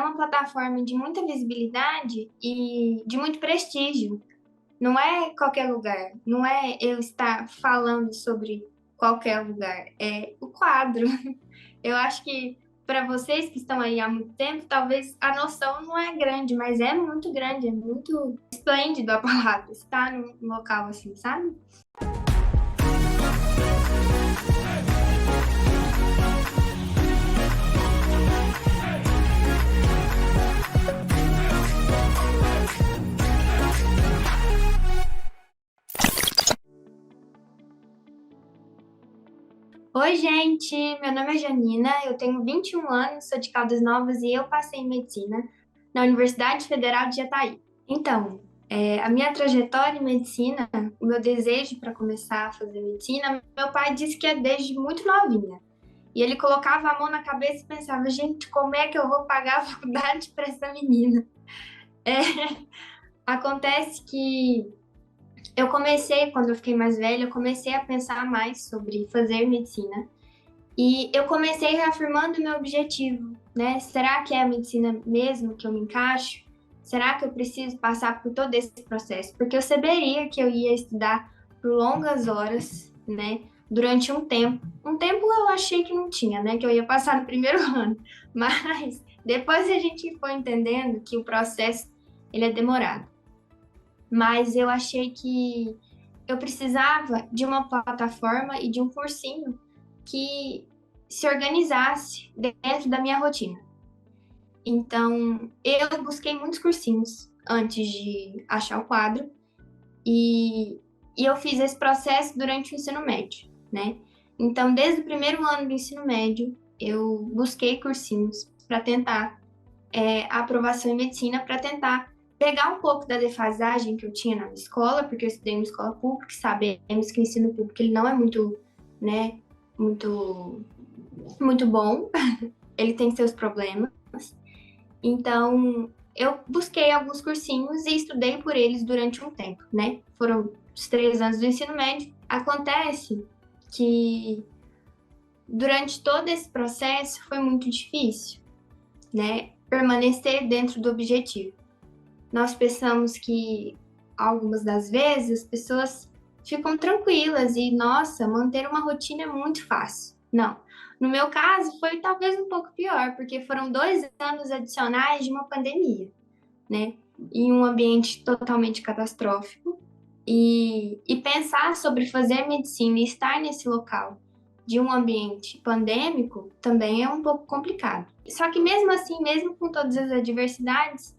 uma plataforma de muita visibilidade e de muito prestígio. Não é qualquer lugar, não é eu estar falando sobre qualquer lugar, é o quadro. Eu acho que para vocês que estão aí há muito tempo, talvez a noção não é grande, mas é muito grande, é muito esplêndido a palavra, estar num local assim, sabe? Oi, gente, meu nome é Janina, eu tenho 21 anos, sou de Caldas Novas e eu passei em medicina na Universidade Federal de Jataí. Então, a minha trajetória em medicina, o meu desejo para começar a fazer medicina, meu pai disse que é desde muito novinha. E ele colocava a mão na cabeça e pensava, gente, como é que eu vou pagar a faculdade para essa menina? É, acontece que eu comecei, quando eu fiquei mais velha, eu comecei a pensar mais sobre fazer medicina. E eu comecei reafirmando meu objetivo, né? Será que é a medicina mesmo que eu me encaixo? Será que eu preciso passar por todo esse processo? Porque eu saberia que eu ia estudar por longas horas, né? Durante um tempo. Um tempo eu achei que não tinha, né? Que eu ia passar no primeiro ano. Mas depois a gente foi entendendo que o processo ele é demorado. Mas eu achei que eu precisava de uma plataforma e de um cursinho que se organizasse dentro da minha rotina. Então, eu busquei muitos cursinhos antes de achar o quadro e, e eu fiz esse processo durante o ensino médio, né? Então, desde o primeiro ano do ensino médio, eu busquei cursinhos para tentar a aprovação em medicina, para tentar pegar um pouco da defasagem que eu tinha na escola, porque eu estudei em uma escola pública, sabemos que o ensino público ele não é muito, né, muito, muito bom, ele tem seus problemas. Então, eu busquei alguns cursinhos e estudei por eles durante um tempo, né? Foram os 3 anos do ensino médio. Acontece que durante todo esse processo foi muito difícil, né? Permanecer dentro do objetivo. Nós pensamos que algumas das vezes as pessoas ficam tranquilas e, nossa, manter uma rotina é muito fácil. Não. No meu caso, foi talvez um pouco pior, porque foram 2 anos adicionais de uma pandemia, né? Em um ambiente totalmente catastrófico. E pensar sobre fazer medicina e estar nesse local de um ambiente pandêmico também é um pouco complicado. Só que mesmo assim, mesmo com todas as adversidades,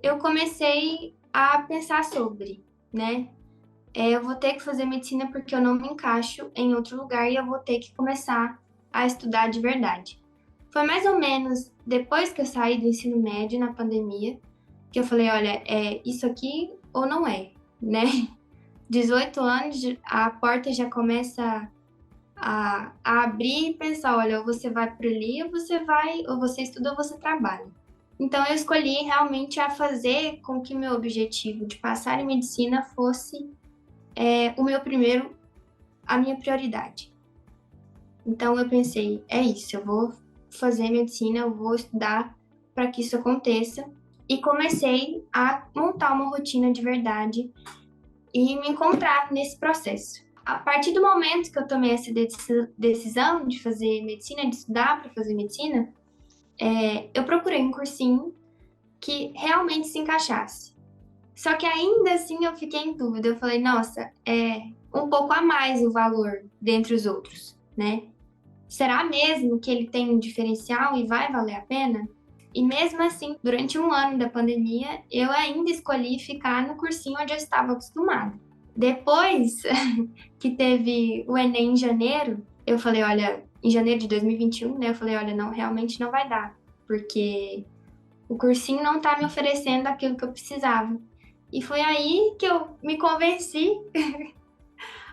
eu comecei a pensar sobre, né? Eu vou ter que fazer medicina porque eu não me encaixo em outro lugar e eu vou ter que começar a estudar de verdade. Foi mais ou menos depois que eu saí do ensino médio na pandemia que eu falei, olha, é isso aqui ou não é, né? 18 anos, a porta já começa a abrir e pensar, olha, ou você vai para ali, ou você estuda ou você trabalha. Então eu escolhi realmente a fazer com que meu objetivo de passar em medicina fosse o meu primeiro, a minha prioridade. Então eu pensei, é isso, eu vou fazer medicina, eu vou estudar para que isso aconteça. E comecei a montar uma rotina de verdade e me encontrar nesse processo. A partir do momento que eu tomei essa decisão de fazer medicina, de estudar para fazer medicina, eu procurei um cursinho que realmente se encaixasse. Só que ainda assim eu fiquei em dúvida. Eu falei, nossa, é um pouco a mais o valor dentre os outros, né? Será mesmo que ele tem um diferencial e vai valer a pena? E mesmo assim, durante um ano da pandemia, eu ainda escolhi ficar no cursinho onde eu estava acostumada. Depois que teve o Enem em janeiro, eu falei, olha, em janeiro de 2021, né? Eu falei, olha, não, realmente não vai dar, porque o cursinho não está me oferecendo aquilo que eu precisava. E foi aí que eu me convenci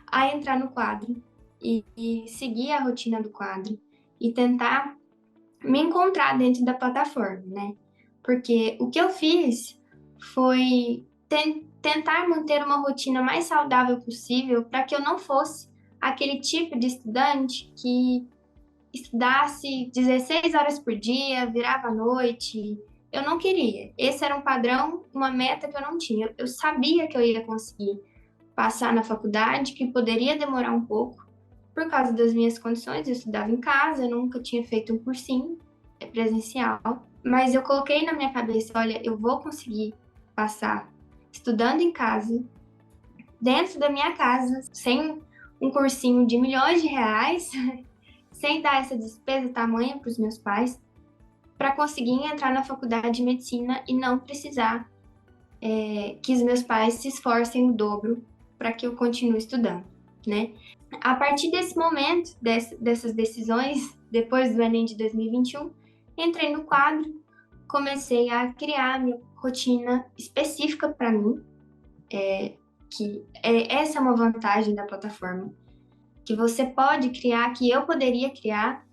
a entrar no quadro e seguir a rotina do quadro e tentar me encontrar dentro da plataforma, né? Porque o que eu fiz foi tentar manter uma rotina mais saudável possível para que eu não fosse aquele tipo de estudante que estudasse 16 horas por dia, virava à noite. Eu não queria. Esse era um padrão, uma meta que eu não tinha. Eu sabia que eu ia conseguir passar na faculdade, que poderia demorar um pouco, por causa das minhas condições. Eu estudava em casa, eu nunca tinha feito um cursinho presencial, mas eu coloquei na minha cabeça, olha, eu vou conseguir passar estudando em casa, dentro da minha casa, sem um cursinho de milhões de reais, sem dar essa despesa tamanha para os meus pais, para conseguir entrar na faculdade de medicina e não precisar que os meus pais se esforcem o dobro para que eu continue estudando, né? A partir desse momento, dessas decisões, depois do Enem de 2021, entrei no quadro, comecei a criar minha rotina específica para mim, essa é uma vantagem da plataforma, que você pode criar, que eu poderia criar,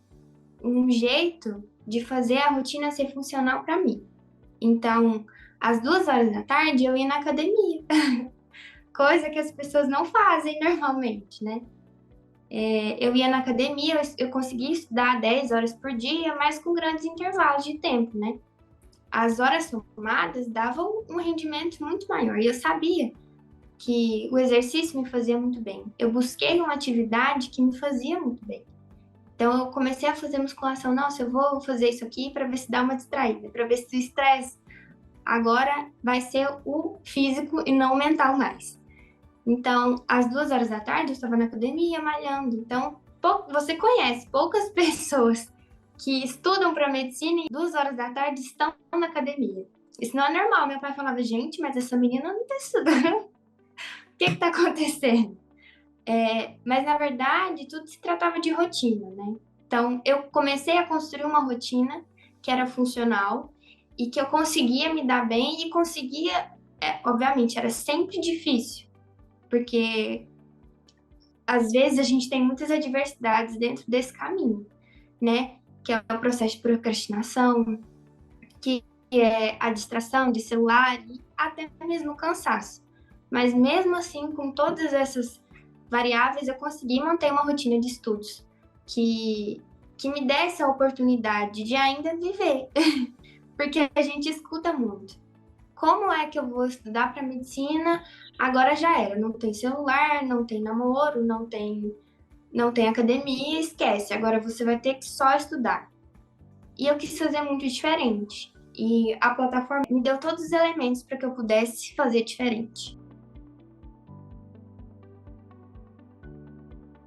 um jeito de fazer a rotina ser funcional para mim. Então, às 2 horas da tarde, eu ia na academia, coisa que as pessoas não fazem normalmente, né? Eu ia na academia, eu conseguia estudar 10 horas por dia, mas com grandes intervalos de tempo, né? As horas somadas davam um rendimento muito maior, e eu sabia que o exercício me fazia muito bem. Eu busquei uma atividade que me fazia muito bem. Então, eu comecei a fazer musculação. Nossa, eu vou fazer isso aqui para ver se dá uma distraída, para ver se o estresse agora vai ser o físico e não o mental mais. Então, às 2 horas da tarde, eu estava na academia malhando. Então, você conhece poucas pessoas que estudam para medicina e 2 horas da tarde estão na academia. Isso não é normal. Meu pai falava, gente, mas essa menina não está estudando. O que está acontecendo? Mas, na verdade, tudo se tratava de rotina, né? Então, eu comecei a construir uma rotina que era funcional e que eu conseguia me dar bem e conseguia... obviamente, era sempre difícil, porque às vezes a gente tem muitas adversidades dentro desse caminho, né? Que é o processo de procrastinação, que é a distração de celular e até mesmo o cansaço. Mas mesmo assim, com todas essas variáveis, eu consegui manter uma rotina de estudos que me desse a oportunidade de ainda viver, porque a gente escuta muito. Como é que eu vou estudar para medicina? Agora já era, não tem celular, não tem namoro, não tem academia, esquece. Agora você vai ter que só estudar. E eu quis fazer muito diferente. E a plataforma me deu todos os elementos para que eu pudesse fazer diferente.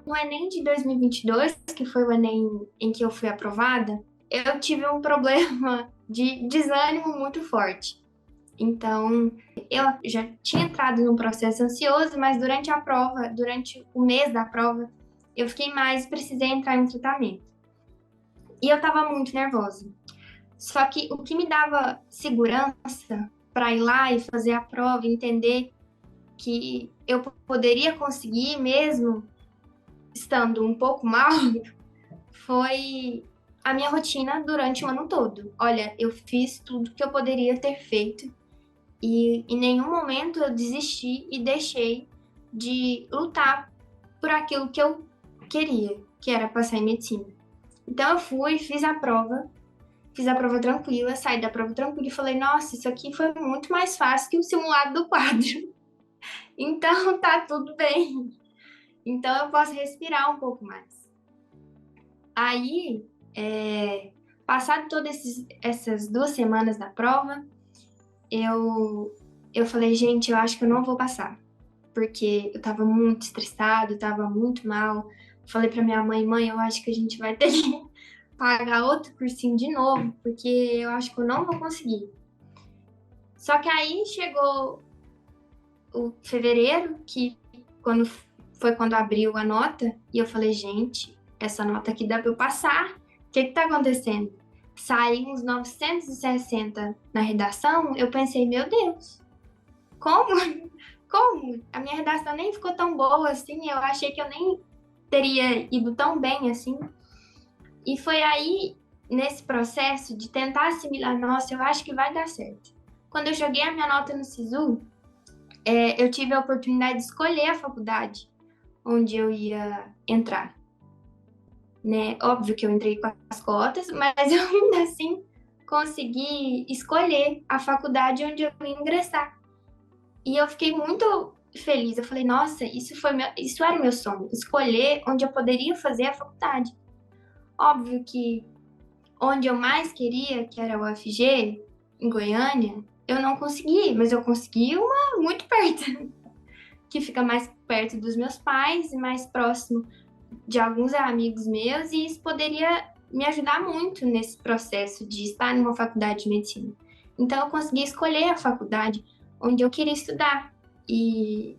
No Enem de 2022, que foi o Enem em que eu fui aprovada, eu tive um problema de desânimo muito forte. Então, eu já tinha entrado num processo ansioso, mas durante a prova, durante o mês da prova, eu fiquei mais, precisei entrar em tratamento. E eu estava muito nervosa. Só que o que me dava segurança para ir lá e fazer a prova, entender que eu poderia conseguir mesmo estando um pouco mal, foi a minha rotina durante o ano todo. Olha, eu fiz tudo que eu poderia ter feito e em nenhum momento eu desisti e deixei de lutar por aquilo que eu queria, que era passar em medicina. Então eu fui, fiz a prova tranquila, saí da prova tranquila e falei, nossa, isso aqui foi muito mais fácil que o simulado do quadro. Então tá tudo bem. Então eu posso respirar um pouco mais. Aí, passado todas essas 2 semanas da prova, eu falei, gente, eu acho que eu não vou passar. Porque eu tava muito estressado, tava muito mal. Falei pra minha mãe, eu acho que a gente vai ter que pagar outro cursinho de novo, porque eu acho que eu não vou conseguir. Só que aí chegou o fevereiro, que foi quando abriu a nota, e eu falei, gente, essa nota aqui dá pra eu passar. O que tá acontecendo? Saí uns 960 na redação, eu pensei, meu Deus, como? Como? A minha redação nem ficou tão boa assim, eu achei que eu nem teria ido tão bem assim. E foi aí, nesse processo de tentar assimilar, nossa, eu acho que vai dar certo. Quando eu joguei a minha nota no SISU, eu tive a oportunidade de escolher a faculdade onde eu ia entrar. né? Óbvio que eu entrei com as cotas, mas eu ainda assim consegui escolher a faculdade onde eu ia ingressar. E eu fiquei muito feliz. Eu falei, nossa, isso era o meu sonho, escolher onde eu poderia fazer a faculdade. Óbvio que onde eu mais queria, que era o UFG, em Goiânia, eu não consegui, mas eu consegui uma muito perto, que fica mais perto dos meus pais e mais próximo de alguns amigos meus, e isso poderia me ajudar muito nesse processo de estar numa faculdade de medicina. Então eu consegui escolher a faculdade onde eu queria estudar e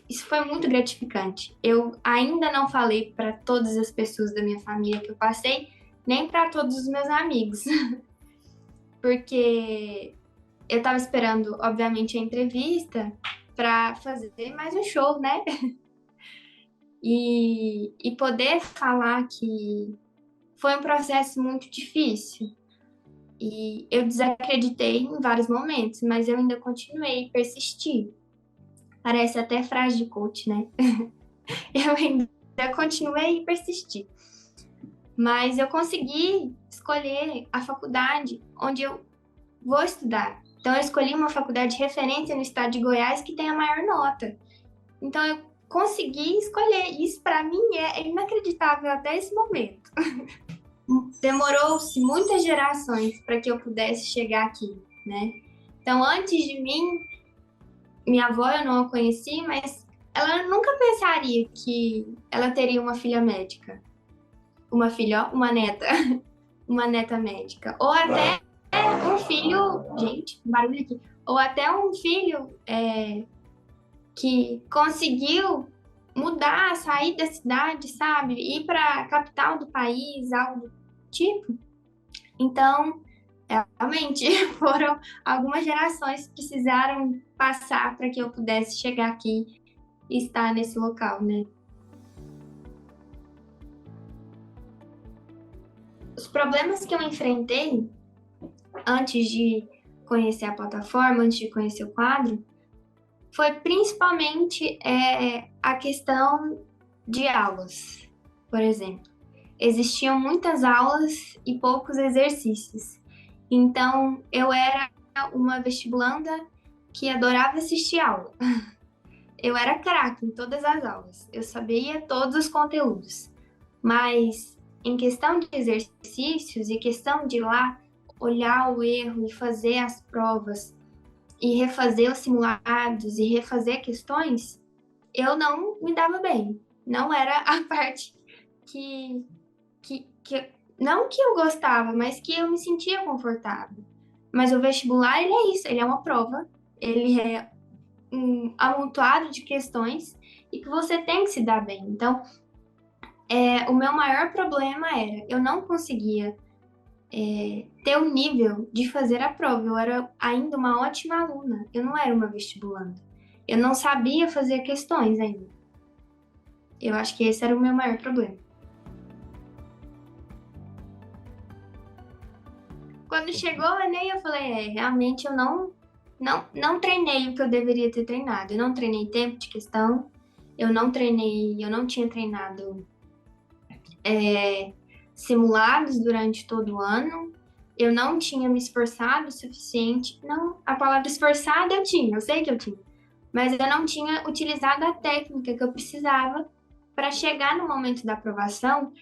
isso foi muito gratificante. Eu ainda não falei para todas as pessoas da minha família que eu passei, nem para todos os meus amigos, porque eu estava esperando, obviamente, a entrevista para fazer mais um show, né? E poder falar que foi um processo muito difícil. E eu desacreditei em vários momentos, mas eu ainda continuei, persisti. Parece até frase de coach, né? Eu ainda continuei e persisti. Mas eu consegui escolher a faculdade onde eu vou estudar. Então, eu escolhi uma faculdade de referência no estado de Goiás que tem a maior nota. Então, eu consegui escolher. Isso, para mim, é inacreditável até esse momento. Demorou-se muitas gerações para que eu pudesse chegar aqui, né? Então, antes de mim, minha avó eu não a conheci, mas ela nunca pensaria que ela teria uma filha médica. Uma filha, ó, uma neta. Uma neta médica. Ou até um filho... Gente, barulho aqui. Ou até um filho que conseguiu mudar, sair da cidade, sabe? Ir para a capital do país, algo do tipo. Então, realmente, foram algumas gerações que precisaram passar para que eu pudesse chegar aqui e estar nesse local, né? Os problemas que eu enfrentei antes de conhecer a plataforma, antes de conhecer o quadro, foi principalmente a questão de aulas, por exemplo. Existiam muitas aulas e poucos exercícios. Então, eu era uma vestibulanda que adorava assistir aula. Eu era craque em todas as aulas. Eu sabia todos os conteúdos. Mas em questão de exercícios e questão de ir lá olhar o erro e fazer as provas e refazer os simulados e refazer questões, eu não me dava bem. Não era a parte que não que eu gostava, mas que eu me sentia confortável. Mas o vestibular, ele é isso, ele é uma prova, ele é um amontoado de questões e que você tem que se dar bem. Então, o meu maior problema era, eu não conseguia ter o nível de fazer a prova. Eu era ainda uma ótima aluna, eu não era uma vestibulanda. Eu não sabia fazer questões ainda. Eu acho que esse era o meu maior problema. Quando chegou o Enem, eu falei, realmente eu não treinei o que eu deveria ter treinado. Eu não treinei tempo de questão, eu não tinha treinado simulados durante todo o ano, eu não tinha me esforçado o suficiente. Não, a palavra esforçada eu sei que eu tinha, mas eu não tinha utilizado a técnica que eu precisava para chegar no momento da aprovação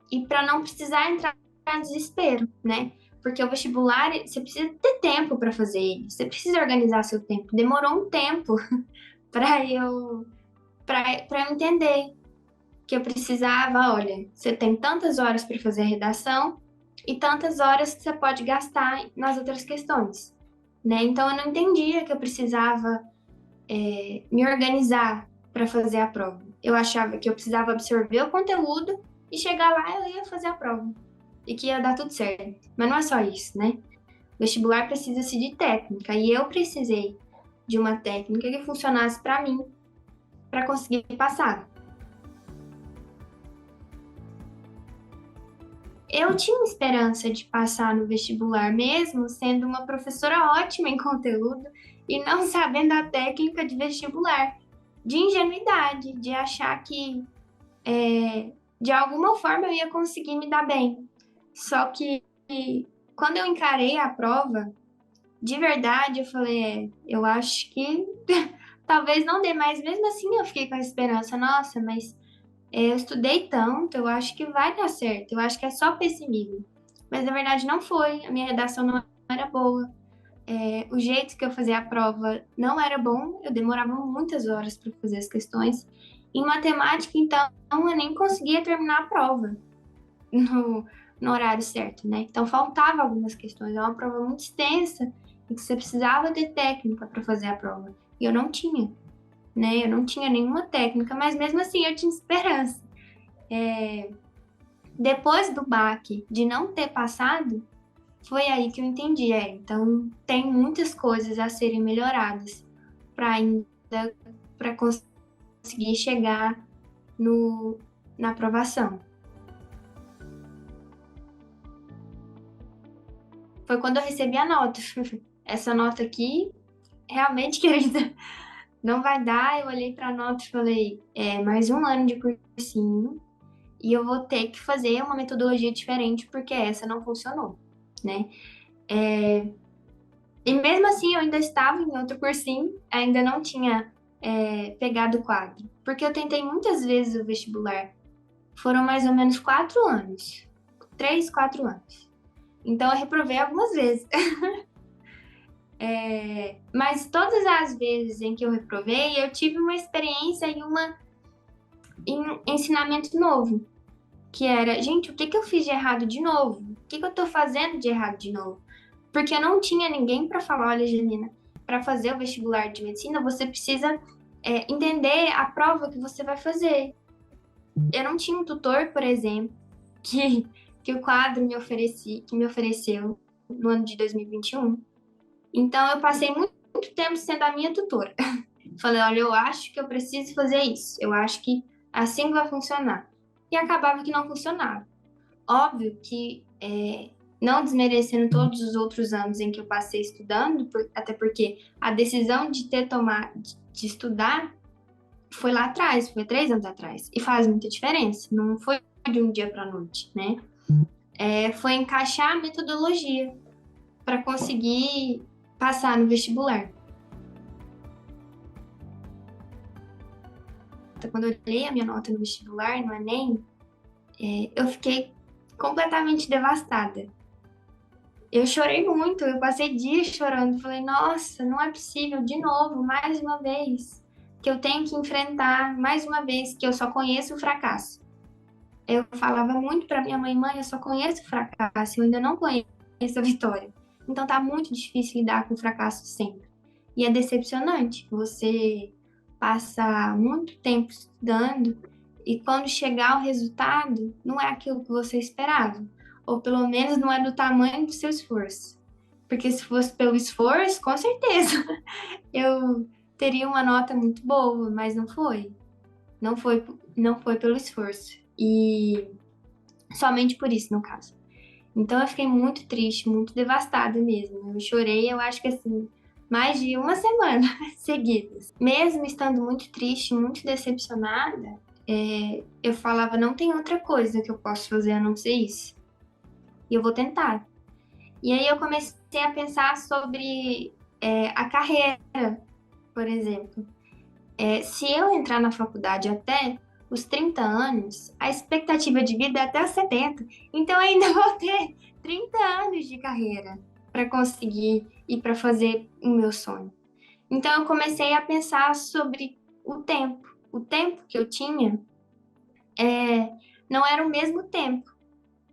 e para não precisar entrar em desespero, né? Porque o vestibular, você precisa ter tempo para fazer ele, você precisa organizar seu tempo. Demorou um tempo para eu entender que eu precisava, olha, você tem tantas horas para fazer a redação e tantas horas que você pode gastar nas outras questões, né? Então eu não entendia que eu precisava me organizar para fazer a prova. Eu achava que eu precisava absorver o conteúdo e chegar lá eu ia fazer a prova e que ia dar tudo certo. Mas não é só isso, né? O vestibular precisa-se de técnica e eu precisei de uma técnica que funcionasse para mim para conseguir passar. Eu tinha esperança de passar no vestibular mesmo sendo uma professora ótima em conteúdo e não sabendo a técnica de vestibular, de ingenuidade, de achar que de alguma forma eu ia conseguir me dar bem. Só que quando eu encarei a prova, de verdade, eu falei, eu acho que talvez não dê, mas mesmo assim eu fiquei com a esperança, nossa, mas eu estudei tanto, eu acho que vai dar certo, eu acho que é só pessimismo. Mas na verdade não foi, a minha redação não era boa, o jeito que eu fazia a prova não era bom, eu demorava muitas horas para fazer as questões. Em matemática, então, eu nem conseguia terminar a prova no, no horário certo, né? Então faltava algumas questões, é uma prova muito extensa e que você precisava ter técnica para fazer a prova. E eu não tinha, né? Eu não tinha nenhuma técnica, mas mesmo assim eu tinha esperança. Depois do baque de não ter passado, foi aí que eu entendi, então tem muitas coisas a serem melhoradas para ainda para conseguir chegar no, na aprovação. Foi quando eu recebi a nota. Essa nota aqui, realmente, querida, não vai dar. Eu olhei para a nota e falei, mais um ano de cursinho e eu vou ter que fazer uma metodologia diferente porque essa não funcionou, né? E mesmo assim, eu ainda estava em outro cursinho, ainda não tinha pegado o quadro, porque eu tentei muitas vezes o vestibular. Foram mais ou menos 4 anos, 3, 4 anos. Então eu reprovei algumas vezes. Mas todas as vezes em que eu reprovei, eu tive uma experiência e um ensinamento novo, que era, gente, o que que eu fiz de errado de novo? O que que eu tô fazendo de errado de novo? Porque eu não tinha ninguém para falar, olha, Janina, para fazer o vestibular de medicina, você precisa entender a prova que você vai fazer. Eu não tinha um tutor, por exemplo, que o quadro que me ofereceu no ano de 2021. Então, eu passei muito tempo sendo a minha tutora. Falei, olha, eu acho que eu preciso fazer isso. Eu acho que assim vai funcionar. E acabava que não funcionava. Óbvio que, não desmerecendo todos os outros anos em que eu passei estudando, até porque a decisão de ter tomado, de estudar, foi lá atrás, foi 3 anos atrás. E faz muita diferença. Não foi de um dia para a noite, né? Foi encaixar a metodologia para conseguir passar no vestibular. Então, quando eu olhei a minha nota no vestibular, no Enem, eu fiquei completamente devastada. Eu chorei muito, eu passei dias chorando. Falei, nossa, não é possível, de novo, mais uma vez, que eu tenho que enfrentar, mais uma vez, que eu só conheço o fracasso. Eu falava muito para minha mãe, eu só conheço o fracasso, eu ainda não conheço a vitória. Então tá muito difícil lidar com o fracasso sempre. E é decepcionante, você passa muito tempo estudando e quando chegar o resultado, não é aquilo que você esperava. Ou pelo menos não é do tamanho do seu esforço. Porque se fosse pelo esforço, com certeza eu teria uma nota muito boa, mas não foi. Não foi pelo esforço. E somente por isso, no caso. Então eu fiquei muito triste, muito devastada mesmo. Eu chorei, eu acho que assim, mais de uma semana seguidas. Mesmo estando muito triste, muito decepcionada, eu falava, não tem outra coisa que eu posso fazer a não ser isso. E eu vou tentar. E aí eu comecei a pensar sobre a carreira, por exemplo. Se eu entrar na faculdade até os 30 anos, a expectativa de vida é até os 70. Então eu ainda vou ter 30 anos de carreira para conseguir e para fazer o meu sonho. Então eu comecei a pensar sobre o tempo. O tempo que eu tinha não era o mesmo tempo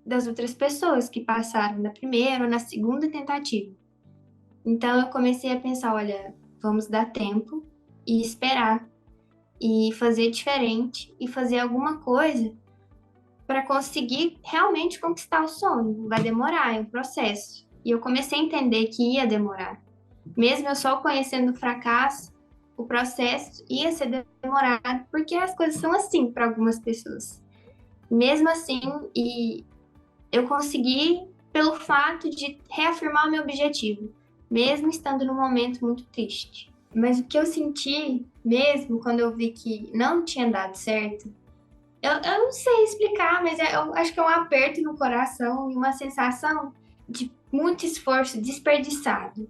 das outras pessoas que passaram na primeira ou na segunda tentativa. Então eu comecei a pensar, olha, vamos dar tempo e esperar e fazer diferente e fazer alguma coisa para conseguir realmente conquistar o sonho. Vai demorar, é um processo. E eu comecei a entender que ia demorar. Mesmo eu só conhecendo o fracasso, o processo ia ser demorado, porque as coisas são assim para algumas pessoas. Mesmo assim, e eu consegui pelo fato de reafirmar o meu objetivo, mesmo estando num momento muito triste. Mas o que eu senti mesmo quando eu vi que não tinha dado certo Eu não sei explicar, mas eu acho que é um aperto no coração e uma sensação de muito esforço desperdiçado.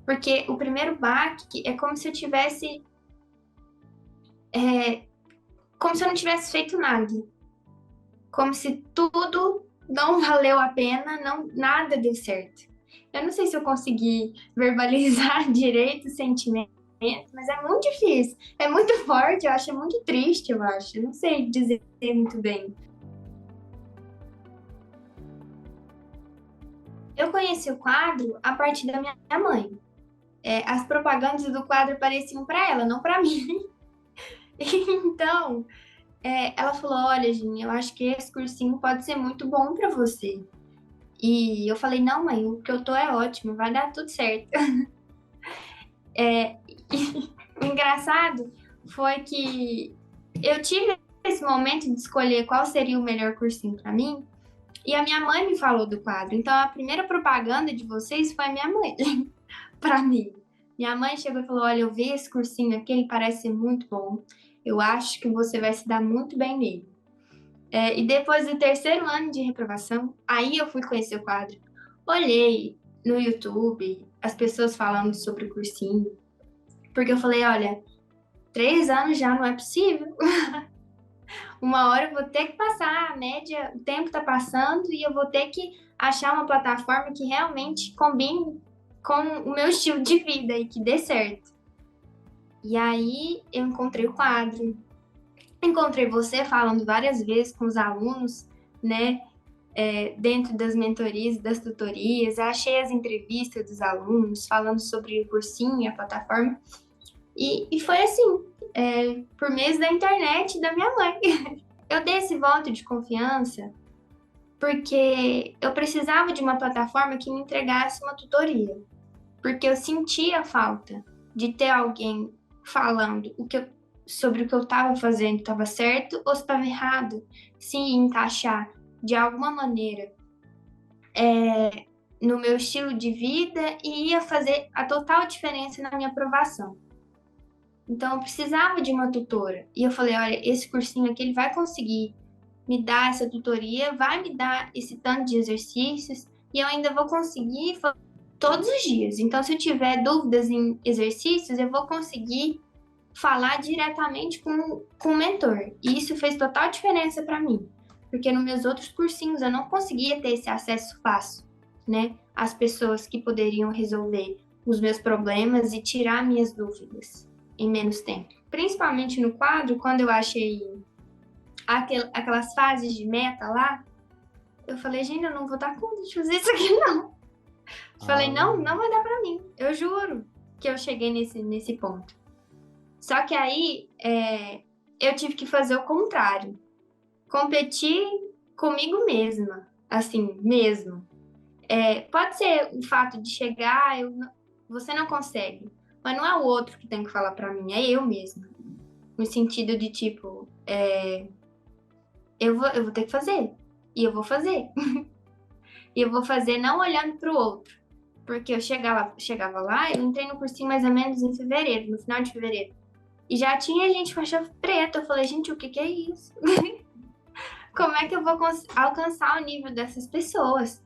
Porque o primeiro baque é como se eu tivesse. Como se eu não tivesse feito nada. Como se tudo não valeu a pena, não, nada deu certo. Eu não sei se eu consegui verbalizar direito o sentimento, mas é muito difícil. É muito forte, eu acho, é muito triste, eu acho. Eu não sei dizer muito bem. Eu conheci o quadro a partir da minha mãe. As propagandas do quadro pareciam para ela, não para mim. Então, ela falou: Olha, Gin, eu acho que esse cursinho pode ser muito bom para você. E eu falei: Não, mãe, o que eu tô é ótimo, vai dar tudo certo. O engraçado foi que eu tive esse momento de escolher qual seria o melhor cursinho para mim. E a minha mãe me falou do quadro. Então, a primeira propaganda de vocês foi a minha mãe. Para mim. Minha mãe chegou e falou: Olha, eu vi esse cursinho aqui, ele parece ser muito bom. Eu acho que você vai se dar muito bem nele. E depois do terceiro ano de reprovação, aí eu fui conhecer o quadro. Olhei no YouTube as pessoas falando sobre o cursinho, porque eu falei: Olha, 3 anos já não é possível. Uma hora eu vou ter que passar, a média, o tempo tá passando e eu vou ter que achar uma plataforma que realmente combine com o meu estilo de vida e que dê certo. E aí eu encontrei o quadro, encontrei você falando várias vezes com os alunos, né? Dentro das mentorias, das tutorias, achei as entrevistas dos alunos falando sobre o cursinho e a plataforma. E foi assim, por meio da internet da minha mãe. Eu dei esse voto de confiança porque eu precisava de uma plataforma que me entregasse uma tutoria. Porque eu sentia falta de ter alguém falando sobre o que eu estava fazendo estava certo ou se estava errado, se encaixar de alguma maneira no meu estilo de vida e ia fazer a total diferença na minha aprovação. Então eu precisava de uma tutora. E eu falei: olha, esse cursinho aqui ele vai conseguir me dar essa tutoria, vai me dar esse tanto de exercícios e eu ainda vou conseguir todos os dias. Então, se eu tiver dúvidas em exercícios, eu vou conseguir falar diretamente com o mentor. E isso fez total diferença para mim, porque nos meus outros cursinhos eu não conseguia ter esse acesso fácil, né? Às pessoas que poderiam resolver os meus problemas e tirar minhas dúvidas em menos tempo. Principalmente no quadro, quando eu achei aquelas fases de meta lá, eu falei: gente, eu não vou dar conta de fazer isso aqui, não. Falei: não vai dar pra mim. Eu juro que eu cheguei nesse ponto. Só que aí, eu tive que fazer o contrário. Competir comigo mesma, assim, mesmo. Pode ser o fato de chegar, você não consegue. Mas não é o outro que tem que falar pra mim, é eu mesma. No sentido de, tipo, eu vou ter que fazer. E eu vou fazer. E eu vou fazer não olhando pro outro. Porque eu chegava lá, eu entrei no cursinho mais ou menos em fevereiro, no final de fevereiro. E já tinha gente faixa preta. Eu falei: gente, o que é isso? Como é que eu vou alcançar o nível dessas pessoas?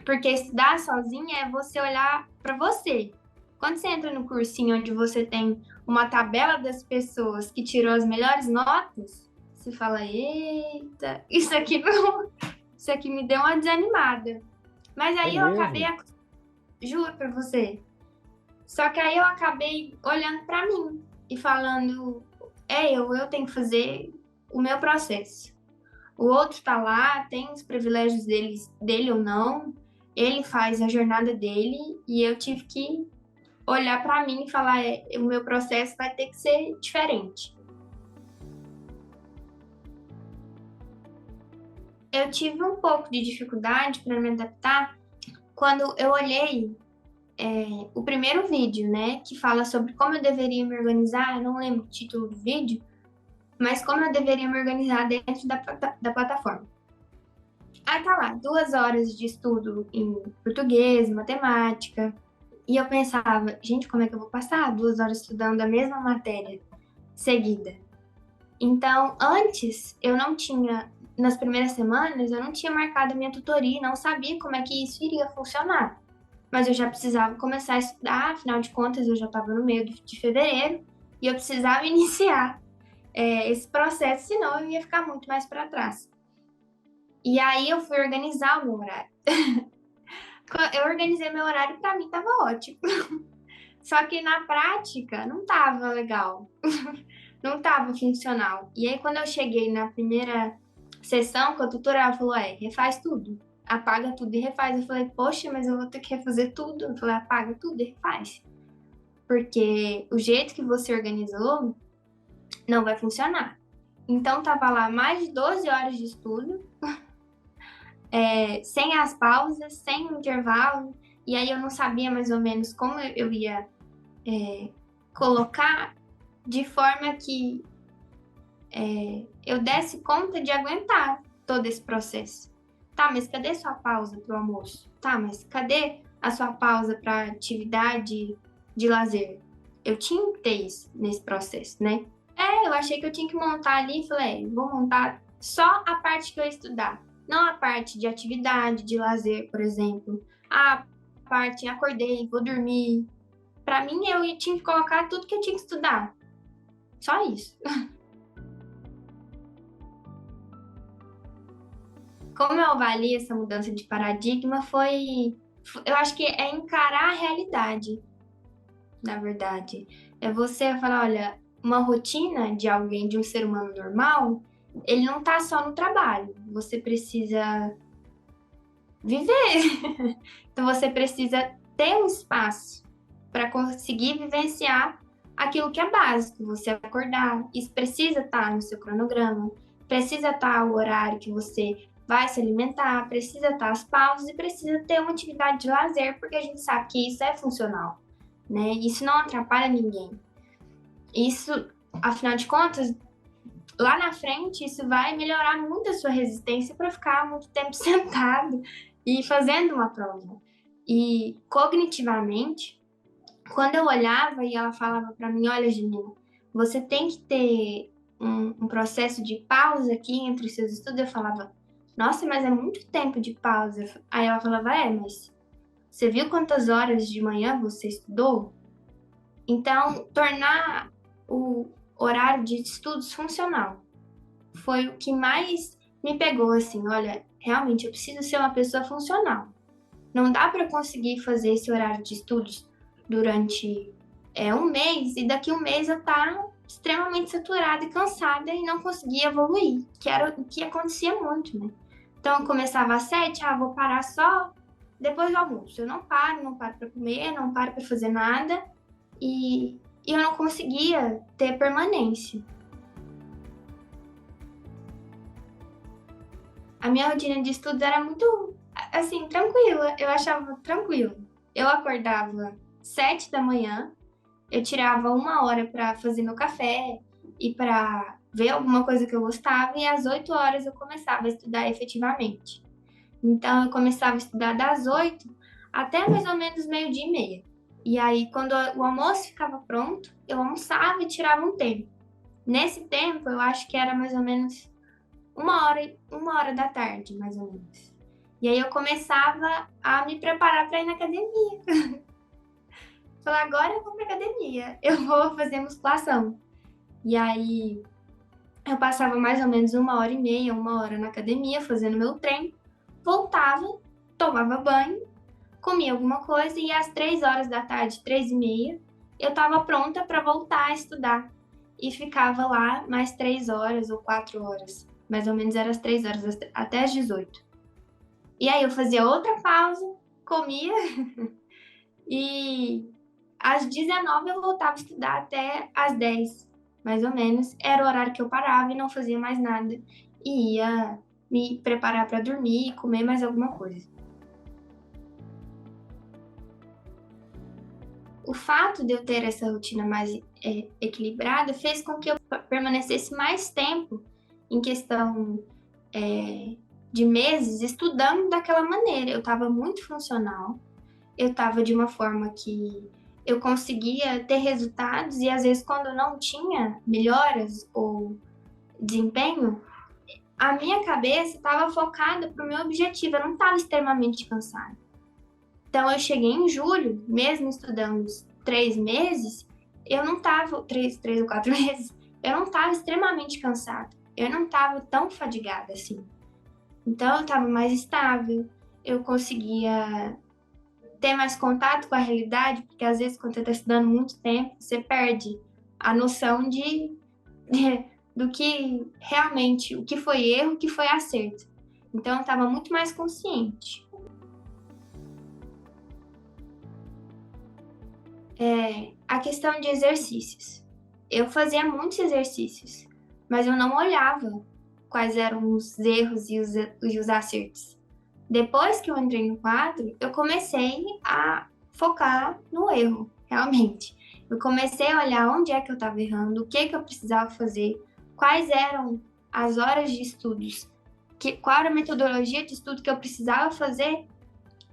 Porque estudar sozinha é você olhar para você. Quando você entra no cursinho onde você tem uma tabela das pessoas que tirou as melhores notas, você fala: eita, isso aqui me deu uma desanimada. Mas aí eu acabei, juro pra você. Só que aí eu acabei olhando pra mim e falando: eu tenho que fazer o meu processo. O outro tá lá, tem os privilégios dele ou não, ele faz a jornada dele e eu tive que olhar pra mim e falar: o meu processo vai ter que ser diferente. Eu tive um pouco de dificuldade para me adaptar quando eu olhei o primeiro vídeo, né, que fala sobre como eu deveria me organizar. Eu não lembro o título do vídeo, mas como eu deveria me organizar dentro da plataforma. Aí tá lá, 2 horas de estudo em português, matemática. E eu pensava: gente, como é que eu vou passar 2 horas estudando a mesma matéria seguida? Então, antes, eu não tinha, nas primeiras semanas, eu não tinha marcado a minha tutoria, não sabia como é que isso iria funcionar. Mas eu já precisava começar a estudar, afinal de contas, eu já estava no meio de fevereiro e eu precisava iniciar esse processo, senão eu ia ficar muito mais para trás. E aí eu fui organizar o meu horário. Eu organizei meu horário e para mim estava ótimo. Só que na prática não estava legal, não estava funcional. E aí quando eu cheguei na primeira sessão com a tutora, ela falou, refaz tudo. Apaga tudo e refaz. Eu falei, poxa, mas eu vou ter que refazer tudo. Eu falei, apaga tudo e refaz. Porque o jeito que você organizou não vai funcionar. Então tava lá mais de 12 horas de estudo, sem as pausas, sem o intervalo, e aí eu não sabia mais ou menos como eu ia colocar de forma que eu desse conta de aguentar todo esse processo. Tá, mas cadê sua pausa para o almoço? Tá, mas cadê a sua pausa para atividade de lazer? Eu tinha que ter isso nesse processo, né? Eu achei que eu tinha que montar ali e falei, vou montar só a parte que eu ia estudar, não a parte de atividade, de lazer, por exemplo. A parte, acordei, vou dormir. Para mim, eu tinha que colocar tudo que eu tinha que estudar. Só isso. Como eu avalio essa mudança de paradigma eu acho que é encarar a realidade, na verdade. É você falar, olha, uma rotina de alguém, de um ser humano normal, ele não tá só no trabalho. Você precisa viver. Então você precisa ter um espaço para conseguir vivenciar aquilo que é básico, você acordar. Isso precisa estar no seu cronograma, precisa estar o horário que você vai se alimentar, precisa estar as pausas e precisa ter uma atividade de lazer, porque a gente sabe que isso é funcional, né? Isso não atrapalha ninguém. Isso, afinal de contas, lá na frente, isso vai melhorar muito a sua resistência para ficar muito tempo sentado e fazendo uma prova. E cognitivamente, quando eu olhava e ela falava para mim, olha, Janina, você tem que ter um processo de pausa aqui entre os seus estudos, eu falava, nossa, mas é muito tempo de pausa. Aí ela falava, mas você viu quantas horas de manhã você estudou? Então, tornar o horário de estudos funcional foi o que mais me pegou, assim, olha, realmente eu preciso ser uma pessoa funcional. Não dá para conseguir fazer esse horário de estudos durante um mês e daqui um mês eu estar extremamente saturada e cansada e não conseguir evoluir, que era o que acontecia muito, né? Então eu começava às 7, vou parar só depois do almoço. Eu não paro para comer, não paro para fazer nada e eu não conseguia ter permanência. A minha rotina de estudos era muito, assim, tranquila. Eu achava tranquilo. Eu acordava 7 da manhã, eu tirava 1 hora para fazer meu café e para ver alguma coisa que eu gostava, e às 8 horas eu começava a estudar efetivamente. Então, eu começava a estudar das 8 até mais ou menos meio-dia e meia. E aí, quando o almoço ficava pronto, eu almoçava e tirava um tempo. Nesse tempo, eu acho que era mais ou menos 1 hora da tarde, mais ou menos. E aí eu começava a me preparar para ir na academia. Falar, agora eu vou pra academia, eu vou fazer musculação. E aí eu passava mais ou menos 1 hora e meia, 1 hora na academia, fazendo meu treino, voltava, tomava banho, comia alguma coisa e às 3 horas da tarde, 3 e meia, eu estava pronta para voltar a estudar. E ficava lá mais 3 horas ou 4 horas. Mais ou menos eram as 3 horas, até as 18. E aí eu fazia outra pausa, comia e às 19 eu voltava a estudar até às 10, mais ou menos. Era o horário que eu parava e não fazia mais nada. E ia me preparar para dormir e comer mais alguma coisa. O fato de eu ter essa rotina mais equilibrada fez com que eu permanecesse mais tempo em questão de meses estudando daquela maneira. Eu estava muito funcional, eu estava de uma forma que eu conseguia ter resultados e às vezes quando eu não tinha melhoras ou desempenho, a minha cabeça estava focada para o meu objetivo, eu não estava extremamente cansada. Então, eu cheguei em julho, mesmo estudando os 3 meses, eu não estava, 3 ou 4 meses, eu não estava extremamente cansada, eu não estava tão fadigada assim. Então, eu estava mais estável, eu conseguia ter mais contato com a realidade, porque às vezes, quando você está estudando muito tempo, você perde a noção do que realmente, o que foi erro, o que foi acerto. Então, eu estava muito mais consciente. A questão de exercícios. Eu fazia muitos exercícios, mas eu não olhava quais eram os erros e os acertos. Depois que eu entrei no quadro, eu comecei a focar no erro, realmente. Eu comecei a olhar onde é que eu estava errando, o que eu precisava fazer, quais eram as horas de estudos, qual era a metodologia de estudo que eu precisava fazer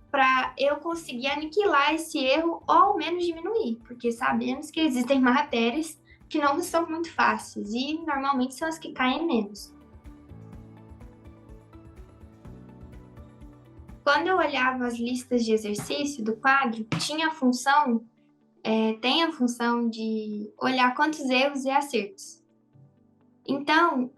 para eu conseguir aniquilar esse erro ou ao menos diminuir, porque sabemos que existem matérias que não são muito fáceis e normalmente são as que caem menos. Quando eu olhava as listas de exercício do quadro, tem a função de olhar quantos erros e acertos. Então,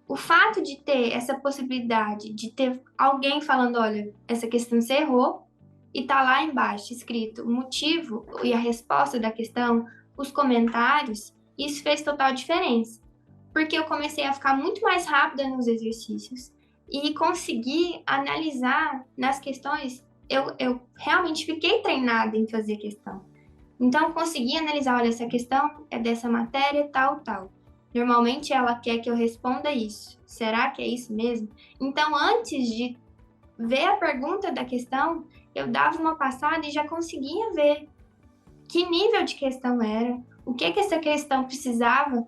o fato de ter essa possibilidade de ter alguém falando, olha, essa questão você errou, e tá lá embaixo escrito o motivo e a resposta da questão, os comentários, isso fez total diferença. Porque eu comecei a ficar muito mais rápida nos exercícios e consegui analisar nas questões. Eu realmente fiquei treinada em fazer questão. Então, eu consegui analisar, olha, essa questão é dessa matéria, tal, tal. Normalmente ela quer que eu responda isso. Será que é isso mesmo? Então, antes de ver a pergunta da questão, eu dava uma passada e já conseguia ver que nível de questão era, o que essa questão precisava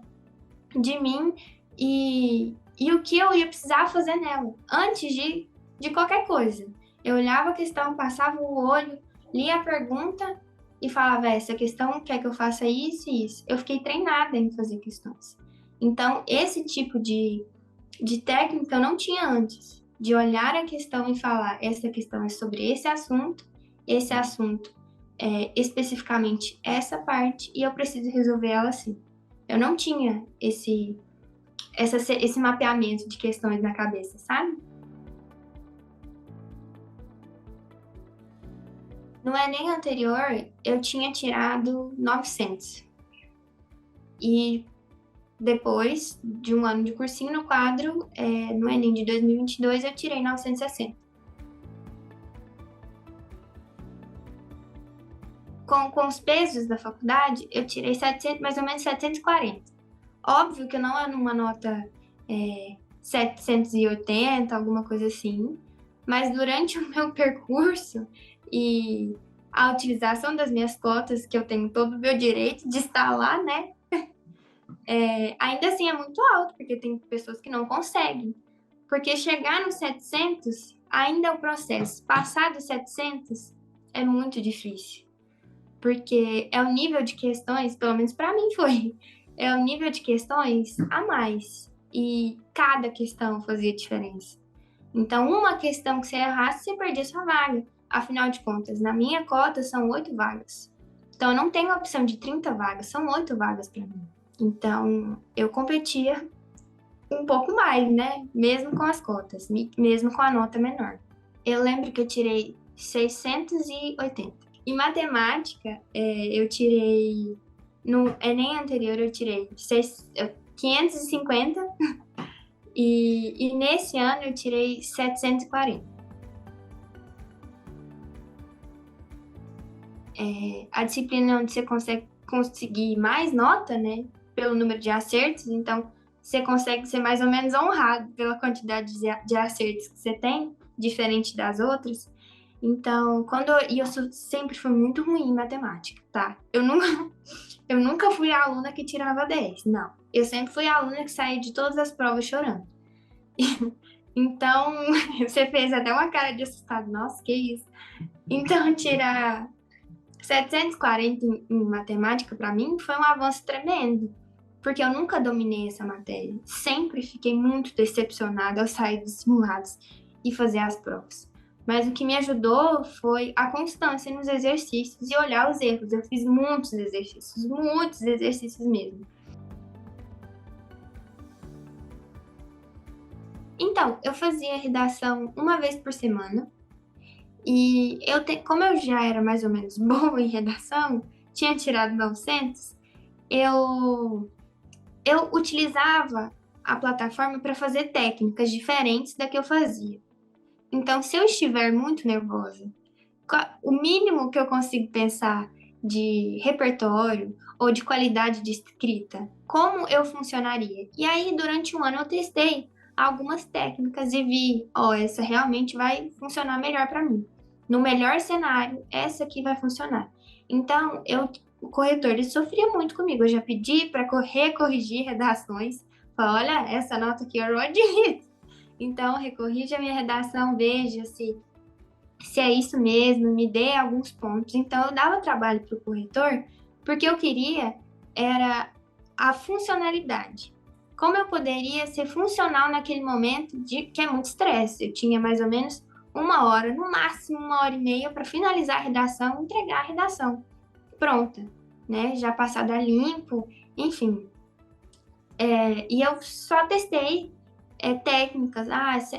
de mim e o que eu ia precisar fazer nela, antes de qualquer coisa. Eu olhava a questão, passava o olho, lia a pergunta e falava, essa questão quer que eu faça isso e isso. Eu fiquei treinada em fazer questões. Então, esse tipo de técnica eu não tinha antes, de olhar a questão e falar, essa questão é sobre esse assunto é especificamente essa parte e eu preciso resolver ela assim. Eu não tinha esse mapeamento de questões na cabeça, sabe? No Enem anterior, eu tinha tirado 900. E depois de um ano de cursinho no quadro, no Enem de 2022, eu tirei 960. Com os pesos da faculdade, eu tirei 700, mais ou menos 740. Óbvio que não é numa nota 780, alguma coisa assim, mas durante o meu percurso e a utilização das minhas cotas, que eu tenho todo o meu direito de estar lá, né? Ainda assim é muito alto, porque tem pessoas que não conseguem. Porque chegar nos 700 ainda é o processo. Passar dos 700 é muito difícil. Porque é o nível de questões, pelo menos para mim foi, é o nível de questões a mais. E cada questão fazia diferença. Então, uma questão que você errasse, você perdia sua vaga. Afinal de contas, na minha cota são 8 vagas. Então, eu não tenho a opção de 30 vagas, são 8 vagas para mim. Então, eu competia um pouco mais, né? Mesmo com as cotas, mesmo com a nota menor. Eu lembro que eu tirei 680. Em matemática, eu tirei. No Enem anterior, eu tirei 550. E nesse ano, eu tirei 740. A disciplina onde você consegue conseguir mais nota, né? Pelo número de acertos, então você consegue ser mais ou menos honrado pela quantidade de acertos que você tem, diferente das outras. Então, eu sempre fui muito ruim em matemática, tá? Eu nunca fui a aluna que tirava 10, não. Eu sempre fui a aluna que saía de todas as provas chorando. Então, você fez até uma cara de assustado. Nossa, que isso? Então, tirar 740 em matemática, para mim, foi um avanço tremendo. porque eu nunca dominei essa matéria. Sempre fiquei muito decepcionada ao sair dos simulados e fazer as provas. Mas o que me ajudou foi a constância nos exercícios e olhar os erros. Eu fiz muitos exercícios mesmo. Então, eu fazia redação uma vez por semana. E como eu já era mais ou menos boa em redação, tinha tirado 900, eu, eu utilizava a plataforma para fazer técnicas diferentes da que eu fazia. Então, se eu estiver muito nervosa, o mínimo que eu consigo pensar de repertório ou de qualidade de escrita, como eu funcionaria? E aí, durante um ano, eu testei algumas técnicas e vi, essa realmente vai funcionar melhor para mim. No melhor cenário, essa aqui vai funcionar. Então, o corretor ele sofria muito comigo. Eu já pedi para corrigir redações. Falei, olha, essa nota aqui eu admito. Então, recorrija a minha redação, veja se é isso mesmo, me dê alguns pontos. Então, eu dava trabalho para o corretor, porque eu queria era a funcionalidade. Como eu poderia ser funcional naquele momento que é muito estresse? Eu tinha mais ou menos uma hora, no máximo uma hora e meia, para finalizar a redação, entregar a redação pronta, né? Já passada limpo, enfim. E eu só testei técnicas.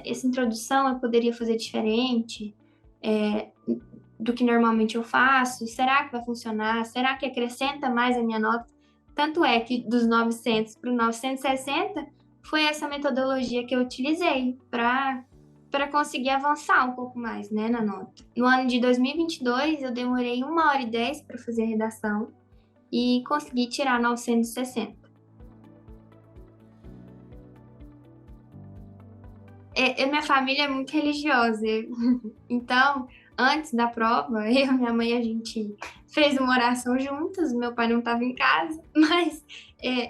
Essa introdução eu poderia fazer diferente do que normalmente eu faço. Será que vai funcionar? Será que acrescenta mais a minha nota? Tanto é que dos 900 para o 960 foi essa metodologia que eu utilizei para conseguir avançar um pouco mais, né, na nota. No ano de 2022, eu demorei 1h10 para fazer a redação e consegui tirar 960. Minha família é muito religiosa, então, antes da prova, eu e minha mãe, a gente fez uma oração juntas, meu pai não estava em casa, mas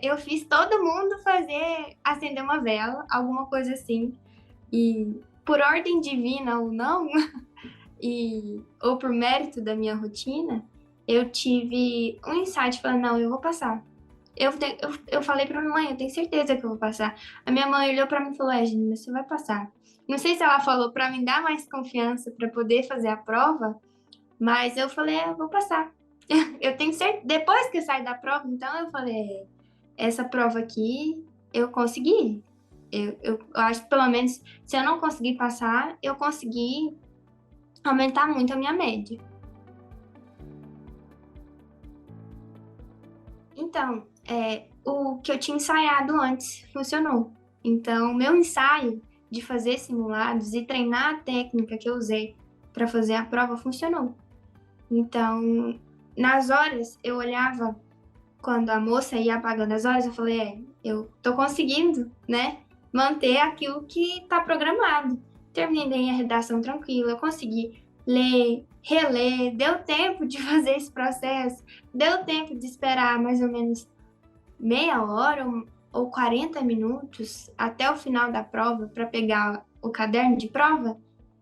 eu fiz todo mundo acender uma vela, alguma coisa assim, e por ordem divina ou não, ou por mérito da minha rotina, eu tive um insight, falando, não, eu vou passar. Eu falei pra minha mãe, eu tenho certeza que eu vou passar. A minha mãe olhou pra mim e falou, Gina, você vai passar. Não sei se ela falou pra me dar mais confiança pra poder fazer a prova, mas eu falei, eu vou passar. Eu tenho certeza. Depois que eu saí da prova, então eu falei, essa prova aqui eu consegui. Eu acho que pelo menos se eu não conseguir passar, eu consegui aumentar muito a minha média. Então, o que eu tinha ensaiado antes funcionou. Então, o meu ensaio de fazer simulados e treinar a técnica que eu usei para fazer a prova funcionou. Então, nas horas, eu olhava quando a moça ia apagando as horas, eu falei, eu tô conseguindo, né, manter aquilo que está programado. Terminei a redação tranquila, eu consegui ler, reler, deu tempo de fazer esse processo, deu tempo de esperar mais ou menos meia hora ou 40 minutos até o final da prova para pegar o caderno de prova.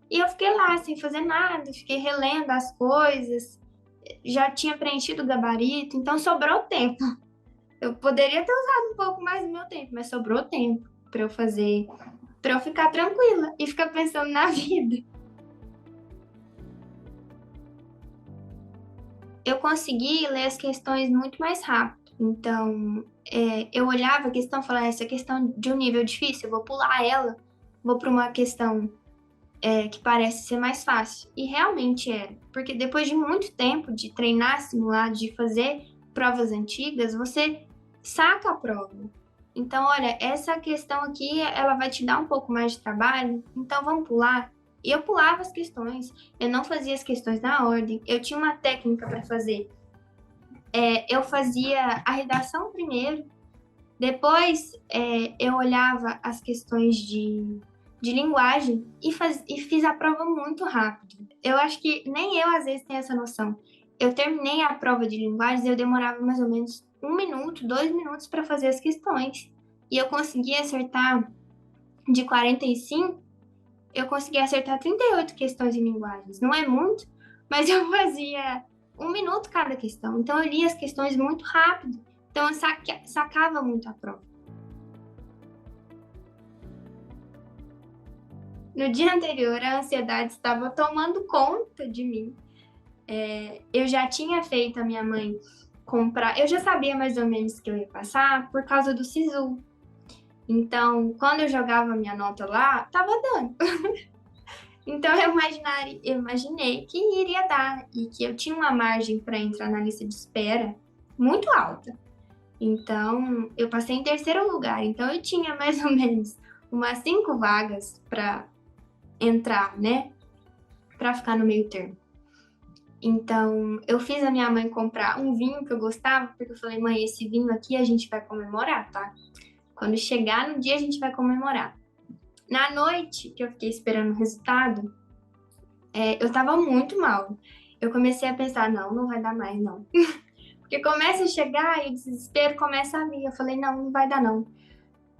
E eu fiquei lá sem fazer nada, fiquei relendo as coisas, já tinha preenchido o gabarito, então sobrou tempo. Eu poderia ter usado um pouco mais do meu tempo, mas sobrou tempo para eu fazer, para eu ficar tranquila e ficar pensando na vida. Eu consegui ler as questões muito mais rápido. Então, eu olhava a questão e falava, essa questão de um nível difícil, eu vou pular ela, vou para uma questão que parece ser mais fácil. E realmente era, porque depois de muito tempo de treinar simulado, de fazer provas antigas, você saca a prova. Então, olha, essa questão aqui, ela vai te dar um pouco mais de trabalho, então vamos pular. E eu pulava as questões, eu não fazia as questões na ordem, eu tinha uma técnica para fazer. Eu fazia a redação primeiro, depois eu olhava as questões de linguagem e fiz a prova muito rápido. Eu acho que nem eu às vezes tenho essa noção. Eu terminei a prova de linguagens e eu demorava mais ou menos 1 minuto, 2 minutos para fazer as questões. E eu consegui acertar de 45, eu consegui acertar 38 questões em linguagens. Não é muito, mas eu fazia 1 minuto cada questão. Então eu li as questões muito rápido Então eu sacava muito a prova. No dia anterior, a ansiedade estava tomando conta de mim. Eu já tinha feito a minha mãe comprar, eu já sabia mais ou menos que eu ia passar por causa do SISU. Então, quando eu jogava minha nota lá, tava dando. Então, eu imaginei que iria dar e que eu tinha uma margem para entrar na lista de espera muito alta. Então, eu passei em terceiro lugar. Então, eu tinha mais ou menos umas 5 vagas para entrar, né? Para ficar no meio termo. Então, eu fiz a minha mãe comprar um vinho que eu gostava, porque eu falei, mãe, esse vinho aqui a gente vai comemorar, tá? Quando chegar no dia, a gente vai comemorar. Na noite que eu fiquei esperando o resultado, eu tava muito mal. Eu comecei a pensar, não vai dar mais, não. Porque começa a chegar e o desespero começa a vir. Eu falei, não vai dar, não.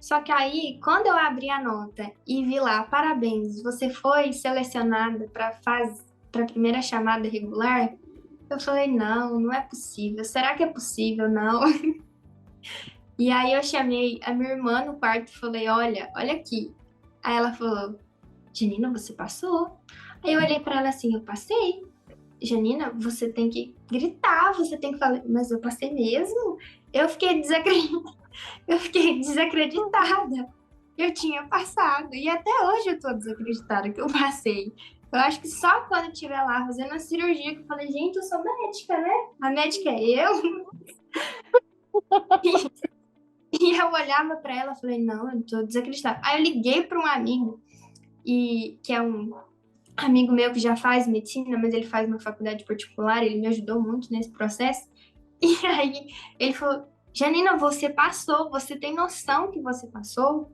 Só que aí, quando eu abri a nota e vi lá, parabéns, você foi selecionada para a primeira chamada regular, eu falei, não é possível. Será que é possível? Não. E aí eu chamei a minha irmã no quarto e falei, olha aqui. Aí ela falou, Janina, você passou? Aí eu olhei para ela assim, eu passei. Janina, você tem que gritar, você tem que falar, mas eu passei mesmo? Eu fiquei desacreditada. Eu tinha passado. E até hoje eu tô desacreditada que eu passei. Eu acho que só quando eu estiver lá fazendo a cirurgia que eu falei, gente, eu sou médica, né? A médica é eu. E eu olhava para ela e falei, não, eu tô desacreditada. Aí eu liguei para um amigo, que é um amigo meu que já faz medicina, mas ele faz uma faculdade particular, ele me ajudou muito nesse processo. E aí ele falou, Janina, você passou, você tem noção que você passou?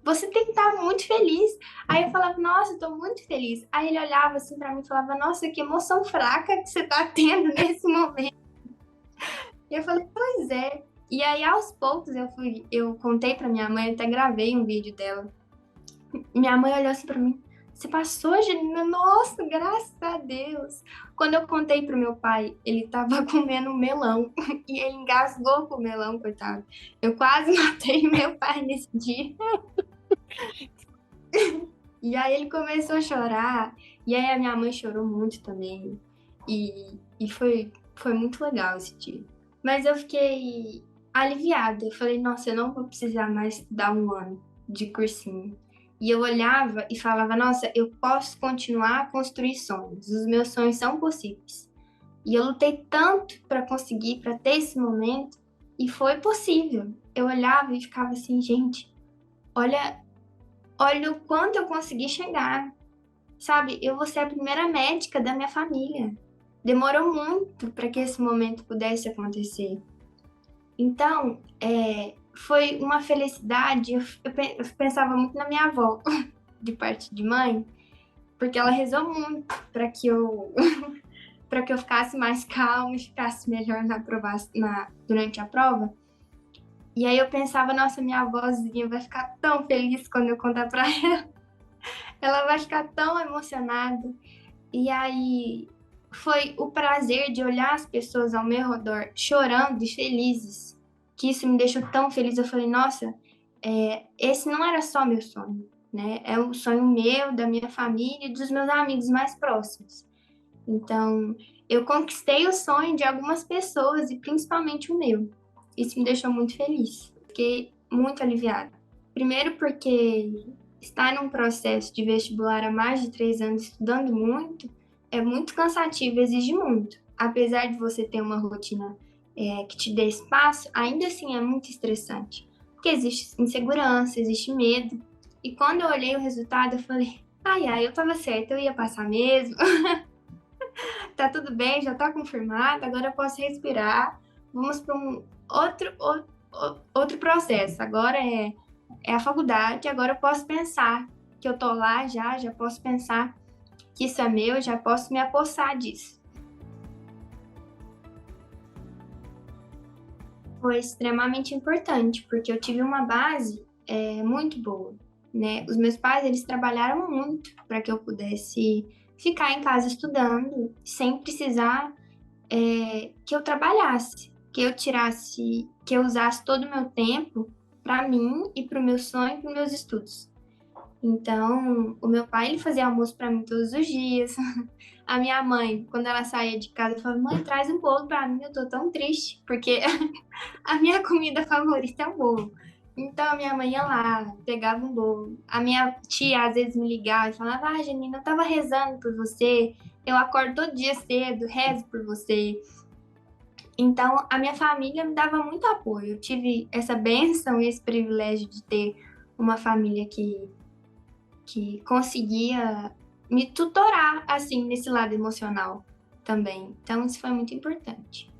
Você tem que estar muito feliz. Aí eu falava, nossa, eu tô muito feliz. Aí ele olhava assim para mim e falava, nossa, que emoção fraca que você tá tendo nesse momento. E eu falei, pois é. E aí, aos poucos, eu contei pra minha mãe, até gravei um vídeo dela. Minha mãe olhou assim pra mim, você passou, Janina? Nossa, graças a Deus. Quando eu contei pro meu pai, ele tava comendo melão e ele engasgou com o melão, coitado. Eu quase matei meu pai nesse dia. E aí ele começou a chorar, e aí a minha mãe chorou muito também. E foi muito legal esse dia. Mas eu fiquei aliviada. Eu falei, nossa, eu não vou precisar mais dar um ano de cursinho. E eu olhava e falava, nossa, eu posso continuar a construir sonhos. Os meus sonhos são possíveis. E eu lutei tanto para conseguir, para ter esse momento, e foi possível. Eu olhava e ficava assim, gente, olha o quanto eu consegui chegar. Sabe, eu vou ser a primeira médica da minha família. Demorou muito para que esse momento pudesse acontecer. Então, foi uma felicidade. Eu pensava muito na minha avó, de parte de mãe, porque ela rezou muito para que eu para que eu ficasse mais calma e ficasse melhor durante a prova. E aí eu pensava, nossa, minha avózinha vai ficar tão feliz quando eu contar para ela. Ela vai ficar tão emocionada. E aí foi o prazer de olhar as pessoas ao meu redor chorando e felizes, que isso me deixou tão feliz. Eu falei, nossa, esse não era só meu sonho, né? É um sonho meu, da minha família e dos meus amigos mais próximos. Então, eu conquistei o sonho de algumas pessoas e principalmente o meu. Isso me deixou muito feliz. Fiquei muito aliviada. Primeiro porque estar num processo de vestibular há mais de 3 anos estudando muito é muito cansativo, exige muito. Apesar de você ter uma rotina que te dê espaço, ainda assim é muito estressante. Porque existe insegurança, existe medo. E quando eu olhei o resultado, eu falei, eu tava certa, eu ia passar mesmo. Tá tudo bem, já tá confirmado, agora eu posso respirar. Vamos para um outro processo. Agora é a faculdade, agora eu posso pensar que eu tô lá já posso pensar que isso é meu, já posso me apossar disso. Foi extremamente importante, porque eu tive uma base muito boa, né? Os meus pais, eles trabalharam muito para que eu pudesse ficar em casa estudando, sem precisar que eu trabalhasse, que eu tirasse, que eu usasse todo o meu tempo para mim e para o meu sonho e para os meus estudos. Então, o meu pai ele fazia almoço para mim todos os dias. A minha mãe, quando ela saía de casa, falava: "Mãe, traz um bolo para mim, eu tô tão triste", porque a minha comida favorita é o bolo. Então a minha mãe ia lá, pegava um bolo. A minha tia às vezes me ligava e falava: "Ah, Janina, eu tava rezando por você. Eu acordo todo dia cedo, rezo por você". Então a minha família me dava muito apoio. Eu tive essa bênção e esse privilégio de ter uma família que conseguia me tutorar assim nesse lado emocional também. Então isso foi muito importante.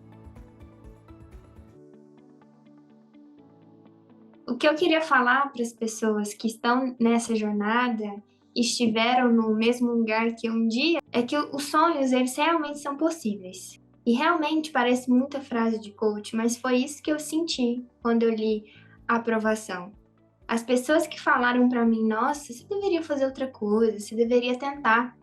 O que eu queria falar para as pessoas que estão nessa jornada, estiveram no mesmo lugar que eu um dia, é que os sonhos, eles realmente são possíveis. E realmente parece muita frase de coach, mas foi isso que eu senti quando eu li a aprovação. As pessoas que falaram para mim: "Nossa, você deveria fazer outra coisa, você deveria tentar,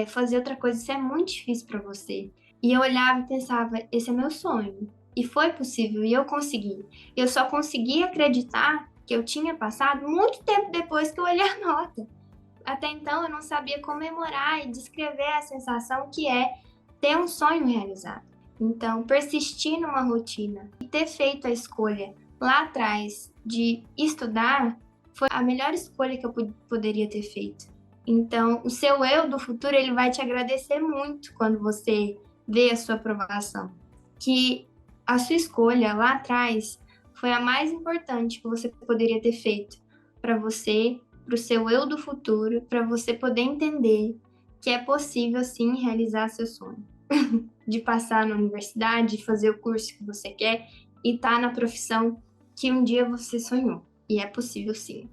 fazer outra coisa, isso é muito difícil para você". E eu olhava e pensava: "Esse é meu sonho". E foi possível e eu consegui. Eu só consegui acreditar que eu tinha passado muito tempo depois que eu olhei a nota. Até então eu não sabia comemorar e descrever a sensação que é ter um sonho realizado. Então, persistir numa rotina e ter feito a escolha lá atrás de estudar foi a melhor escolha que eu poderia ter feito. Então, o seu eu do futuro, ele vai te agradecer muito quando você vê a sua aprovação. Que a sua escolha lá atrás foi a mais importante que você poderia ter feito para você, para o seu eu do futuro, para você poder entender que é possível sim realizar seu sonho. De passar na universidade, fazer o curso que você quer e estar na profissão que um dia você sonhou. E é possível sim.